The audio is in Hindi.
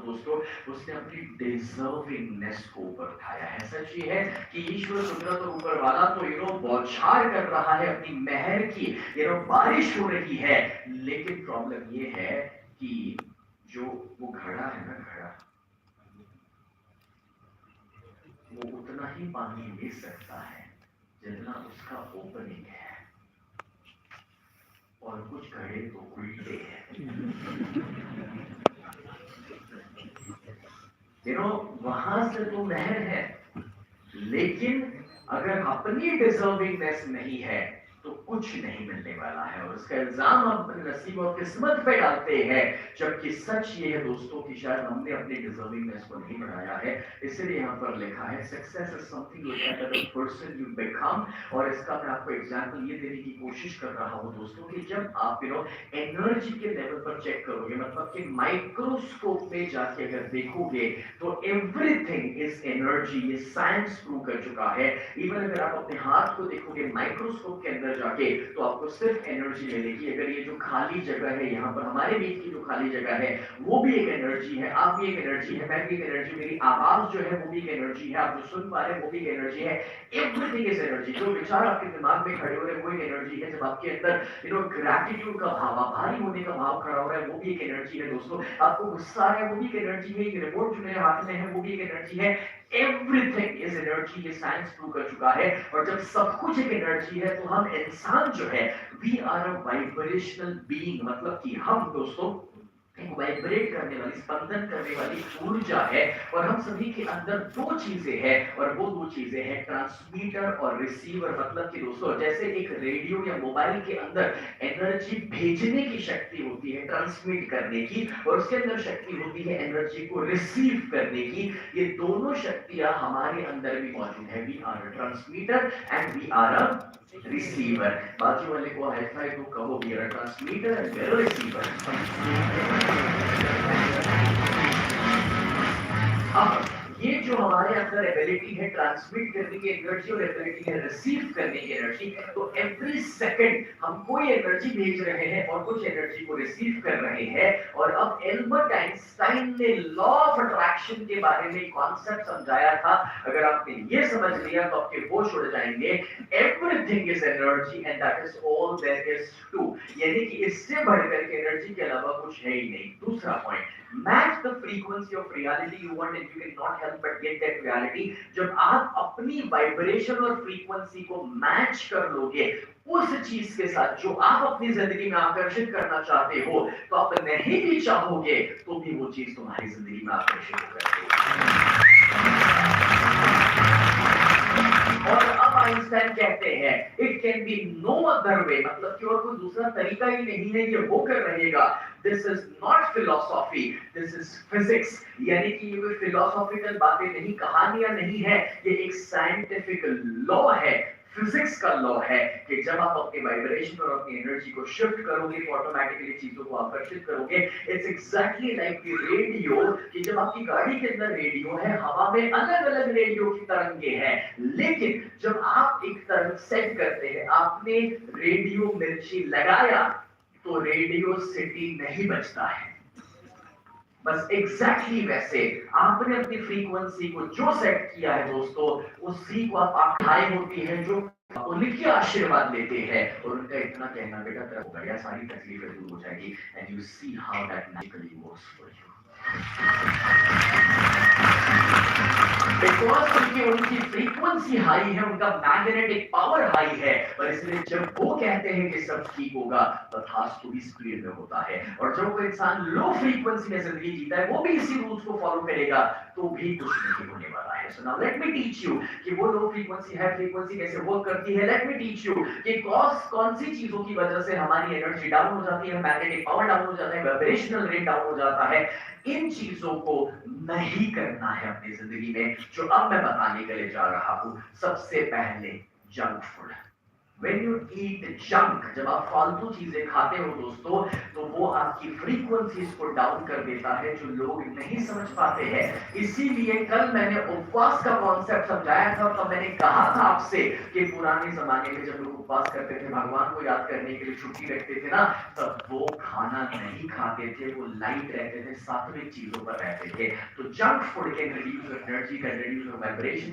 दोस्तों उसने अपनी डिजर्विंगनेस को ऊपर उठाया है। सच ये है कि ईश्वर कुदरत और ऊपर वाला तो बौछार कर रहा है अपनी मेहर की, बारिश हो रही है, लेकिन प्रॉब्लम ये है कि जो वो घड़ा है ना, घड़ा वो उतना ही पानी ले सकता है जितना उसका ओपनिंग है, और कुछ घड़े तो उल्टे हैं। वहां से तो नहर है, लेकिन अगर अपनी डिजर्विंगनेस नहीं है तो कुछ नहीं मिलने वाला है, और उसका इल्जाम हम अपने नसीब और किस्मत पे डालते हैं, जबकि सच ये है दोस्तों कि शायद हमने अपनी डिजर्विंगनेस को नहीं बढ़ाया है। इसलिए यहाँ पर लिखा है success is something that the person you become. और इसका मैं आपको एग्जांपल ये देने की कोशिश कर रहा हूँ दोस्तों कि जब आप एनर्जी के लेवल पर चेक करोगे, मतलब कि माइक्रोस्कोप में जाके अगर देखोगे तो एवरीथिंग इज एनर्जी। ये साइंस प्रूव कर चुका है। इवन अगर आप अपने हाथ को देखोगे माइक्रोस्कोप के अंदर जाके तो आपको सिर्फ एनर्जी मिलेगी। अगर ये जो खाली जगह है यहाँ पर हमारे बीच की जो खाली जगह है वो भी एक एनर्जी है, आप भी एक एनर्जी है, मैं भी एक एनर्जी, मेरी आवाज जो है वो भी एक एनर्जी है, आप जो सुन पा रहे हैं वो भी एक एनर्जी है। Everything is energy. जो विचार आपके दिमाग में खड़े हो रहे हैं वो एक एनर्जी है। जब आपके अंदर ग्रैटिट्यूड का भाव, आभारी होने का भाव खड़ा हो रहा है वो भी एक एनर्जी है दोस्तों। आपको गुस्सा आ रहा है वो भी एक एनर्जी है। ये रिमोट जो मेरे हाथ में है वो भी एक एनर्जी है। एवरीथिंग इज एनर्जी, ये साइंस प्रूव कर चुका है। और जब सब कुछ एक एनर्जी है तो हम इंसान जो है we are a vibrational being, मतलब कि हम दोस्तों एक वाइब्रेट करने वाली, स्पंदन करने वाली ऊर्जा है। और हम सभी के अंदर दो चीजें हैं, और वो दो चीजें हैं ट्रांसमीटर और रिसीवर। मतलब कि दोस्तों जैसे एक रेडियो या मोबाइल के अंदर एनर्जी भेजने की शक्ति होती है, ट्रांसमिट करने की, और उसके अंदर शक्ति होती है एनर्जी को रिसीव करने की। ये दोनों शक्तियां हमारे अंदर भी मौजूद है। We are a transmitter and we are a receiver. बाजू वाले को हाई फाई तो कहो, we are a transmitter and we are a receiver. अब ये जो हमारे अंदर एबिलिटी है ट्रांसमिट करने की एनर्जी और एबिलिटी है रिसीव करने की एनर्जी, तो एवरी सेकंड हम कोई एनर्जी भेज रहे हैं और कुछ एनर्जी को रिसीव कर रहे हैं। और अब एल्बर्ट आइंस्टाइन ने लॉ ऑफ अट्रैक्शन के बारे में कॉन्सेप्ट समझाया था। अगर आपने ये समझ लिया तो आपके होश उड़ जाएंगे। Everything is energy and that is all there is to, यानी कि इससे बढ़कर के एनर्जी के अलावा कुछ है ही नहीं। दूसरा point, match the frequency of reality you want and you cannot help but get that reality। जब आप अपनी वाइब्रेशन और फ्रीक्वेंसी को मैच कर लोगे उस चीज के साथ जो आप अपनी जिंदगी में आकर्षित करना चाहते हो, तो आप नहीं भी चाहोगे तो भी वो चीज तुम्हारी जिंदगी में आकर्षित होगी। और अब आइंस्टाइन कहते हैं it can be no other way, मतलब कि और कोई दूसरा तरीका ही नहीं है, ये होकर रहेगा। This is not philosophy, this is physics. यानी कि ये कोई फिलोसॉफिकल बातें नहीं, कहानियां नहीं है, ये एक साइंटिफिक लॉ है, फिजिक्स का लॉ है कि जब आप अपने वाइब्रेशन और अपनी एनर्जी को शिफ्ट करोगे तो ऑटोमेटिकली चीजों को आकर्षित करोगे। It's exactly like the radio, कि जब आपकी गाड़ी के अंदर रेडियो है, हवा में अलग अलग रेडियो की तरंगे हैं, लेकिन जब आप एक तरंग सेट करते हैं, आपने रेडियो मिर्ची लगाया तो रेडियो सिटी नहीं बचता है। बस एग्जैक्टली वैसे आपने अपनी फ्रीक्वेंसी को जो सेट किया है दोस्तों, उसी को आप आख्याई होती है जो उनके आशीर्वाद लेते हैं, और उनका इतना कहना बेटा तेरा बढ़िया सारी तकलीफें दूर हो जाएगी and you see how that magically works for you. Because उनकी फ्रीक्वेंसी हाई है, उनका मैग्नेटिक पावर हाई है, और इसलिए जब वो कहते हैं कि सब ठीक होगा तथास्तु भी स्पीड में होता है। और जब कोई इंसान लो फ्रीक्वेंसी में जिंदगी जीता है वो भी इसी रूल्स को फॉलो करेगा तो भी कुछ नहीं होने वाला है। So now let me teach you कि वो लो फ्रीक्वेंसी हाई फ्रीक्वेंसी कैसे वर्क करती है। लेट मी टीच यू कि कौन सी चीजों की वजह से हमारी एनर्जी डाउन हो जाती है, मैग्नेटिक पावर डाउन हो जाता है, वाइब्रेशनल रेट डाउन हो जाता है। इन चीजों को नहीं करना है अपनी जिंदगी में, जो अब मैं बताने के लिए जा रहा हूं। सबसे पहले junk food. When you eat junk, जब आप फालतू चीजें खाते हो दोस्तों, तो वो आपकी फ्रीक्वेंसीज को डाउन कर देता है, जो लोग नहीं समझ पाते हैं। इसीलिए कल मैंने उपवास का कॉन्सेप्ट समझाया था, तो मैंने कहा था आपसे कि पुराने जमाने में जब लोग उपवास करते थे, भगवान को याद करने के लिए छुट्टी रखते थे ना, तब वो खाना नहीं खाते थे, वो लाइट रहते थे, सात्विक चीजों पर रहते थे। तो junk food can reduce your energy, can reduce your vibration,